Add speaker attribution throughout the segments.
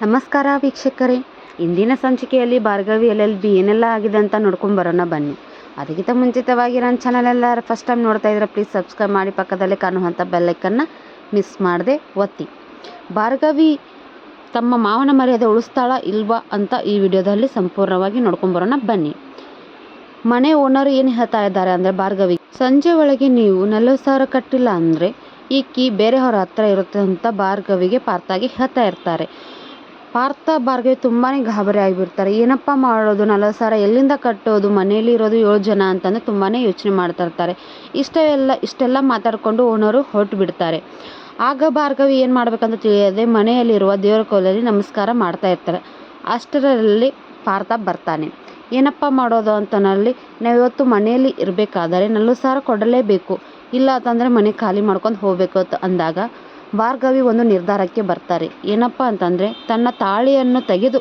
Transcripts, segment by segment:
Speaker 1: ನಮಸ್ಕಾರ ವೀಕ್ಷಕರೇ, ಇಂದಿನ ಸಂಚಿಕೆಯಲ್ಲಿ ಭಾರ್ಗವಿ LLB ಏನೆಲ್ಲ ಆಗಿದೆ ಅಂತ ನೋಡ್ಕೊಂಬರೋಣ ಬನ್ನಿ. ಅದಕ್ಕಿಂತ ಮುಂಚಿತವಾಗಿ ನನ್ನ ಚಾನಲ್ ಎಲ್ಲರೂ ಫಸ್ಟ್ ಟೈಮ್ ನೋಡ್ತಾ ಇದ್ರೆ ಪ್ಲೀಸ್ ಸಬ್ಸ್ಕ್ರೈಬ್ ಮಾಡಿ, ಪಕ್ಕದಲ್ಲೇ ಕಾಣುವಂಥ ಬೆಲ್ಲೈಕನ್ನು ಮಿಸ್ ಮಾಡದೆ ಒತ್ತಿ. ಭಾರ್ಗವಿ ತಮ್ಮ ಮಾವನ ಮರ್ಯಾದೆ ಉಳಿಸ್ತಾಳ ಇಲ್ವಾ ಅಂತ ಈ ವಿಡಿಯೋದಲ್ಲಿ ಸಂಪೂರ್ಣವಾಗಿ ನೋಡ್ಕೊಂಬರೋಣ ಬನ್ನಿ. ಮನೆ ಓನರ್ ಏನು ಹೇಳ್ತಾ ಇದ್ದಾರೆ ಅಂದರೆ, ಭಾರ್ಗವಿ ಸಂಜೆ ಒಳಗೆ ನೀವು 40,000 ಕಟ್ಟಿಲ್ಲ ಅಂದರೆ ಈ ಕೀ ಬೇರೆಯವರ ಹತ್ರ ಇರುತ್ತೆ ಅಂತ ಭಾರ್ಗವಿಗೆ ಪಾರ್ಥಗೆ ಹೇಳ್ತಾ ಇರ್ತಾರೆ. ಪಾರ್ಥ ಭಾರ್ಗವಿ ತುಂಬಾ ಗಾಬರಿ ಆಗಿಬಿಡ್ತಾರೆ. ಏನಪ್ಪ ಮಾಡೋದು, 40,000 ಎಲ್ಲಿಂದ ಕಟ್ಟೋದು, ಮನೆಯಲ್ಲಿ ಇರೋದು 7 ಜನ ಅಂತಂದು ತುಂಬಾ ಯೋಚನೆ ಮಾಡ್ತಾ ಇರ್ತಾರೆ. ಇಷ್ಟೆಲ್ಲ ಮಾತಾಡಿಕೊಂಡು ಓನರು ಹೊರಟು ಬಿಡ್ತಾರೆ. ಆಗ ಭಾರ್ಗವಿ ಏನು ಮಾಡ್ಬೇಕಂತ ತಿಳಿಯದೆ ಮನೆಯಲ್ಲಿರುವ ದೇವರ ಕೋಲಲ್ಲಿ ನಮಸ್ಕಾರ ಮಾಡ್ತಾ ಇರ್ತಾರೆ. ಅಷ್ಟರಲ್ಲಿ ಪಾರ್ಥ ಬರ್ತಾನೆ. ಏನಪ್ಪ ಮಾಡೋದು ಅಂತನಲ್ಲಿ, ನಾವು ಇವತ್ತು ಮನೆಯಲ್ಲಿ ಇರಬೇಕಾದರೆ 40,000 ಕೊಡಲೇಬೇಕು, ಇಲ್ಲ ಅಂತಂದರೆ ಮನೆ ಖಾಲಿ ಮಾಡ್ಕೊಂಡು ಹೋಗಬೇಕು ಅಂತ ಅಂದಾಗ ಭಾರ್ಗವಿ ಒಂದು ನಿರ್ಧಾರಕ್ಕೆ ಬರ್ತಾರೆ. ಏನಪ್ಪ ಅಂತಂದರೆ, ತನ್ನ ತಾಳಿಯನ್ನು ತೆಗೆದು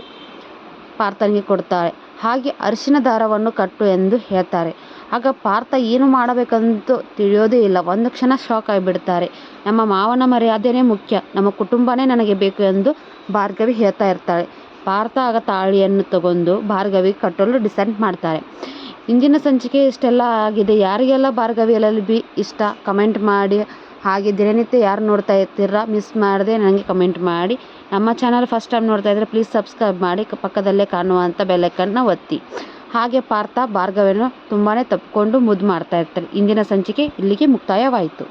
Speaker 1: ಪಾರ್ಥನಿಗೆ ಕೊಡ್ತಾಳೆ. ಹಾಗೆ ಅರಿಶಿನ ದಾರವನ್ನು ಕಟ್ಟು ಎಂದು ಹೇಳ್ತಾರೆ. ಆಗ ಪಾರ್ಥ ಏನು ಮಾಡಬೇಕಂತ ತಿಳಿಯೋದೇ ಇಲ್ಲ. ಒಂದು ಕ್ಷಣ ಶಾಕ್ ಆಗಿಬಿಡ್ತಾರೆ. ನಮ್ಮ ಮಾವನ ಮರ್ಯಾದೆನೇ ಮುಖ್ಯ, ನಮ್ಮ ಕುಟುಂಬನೇ ನನಗೆ ಬೇಕು ಎಂದು ಭಾರ್ಗವಿ ಹೇಳ್ತಾ ಇರ್ತಾಳೆ. ಪಾರ್ಥ ಆಗ ತಾಳಿಯನ್ನು ತಗೊಂಡು ಭಾರ್ಗವಿ ಕಟ್ಟಲು ಡಿಸೈಡ್ ಮಾಡ್ತಾರೆ. ಇಂದಿನ ಸಂಚಿಕೆ ಇಷ್ಟೆಲ್ಲ ಆಗಿದೆ. ಯಾರಿಗೆಲ್ಲ ಭಾರ್ಗವಿ LLB ಇಷ್ಟ ಕಮೆಂಟ್ ಮಾಡಿ. ಹಾಗೆ ದಿನನಿತ್ಯ ಯಾರು ನೋಡ್ತಾ ಇರ್ತೀರ ಮಿಸ್ ಮಾಡದೆ ನನಗೆ ಕಮೆಂಟ್ ಮಾಡಿ. ನಮ್ಮ ಚಾನಲ್ ಫಸ್ಟ್ ಟೈಮ್ ನೋಡ್ತಾ ಇದ್ದರೆ ಪ್ಲೀಸ್ ಸಬ್ಸ್ಕ್ರೈಬ್ ಮಾಡಿ, ಪಕ್ಕದಲ್ಲೇ ಕಾಣುವಂಥ ಬೆಲ್ಲೈಕನ್ನ ಒತ್ತಿ. ಹಾಗೆ ಪಾರ್ಥ ಭಾರ್ಗವಿಯನ್ನು ತುಂಬಾ ತಪ್ಪಿಕೊಂಡು ಮುದ್ದು ಮಾಡ್ತಾ ಇರ್ತಾರೆ. ಇಂದಿನ ಸಂಚಿಕೆ ಇಲ್ಲಿಗೆ ಮುಕ್ತಾಯವಾಯಿತು.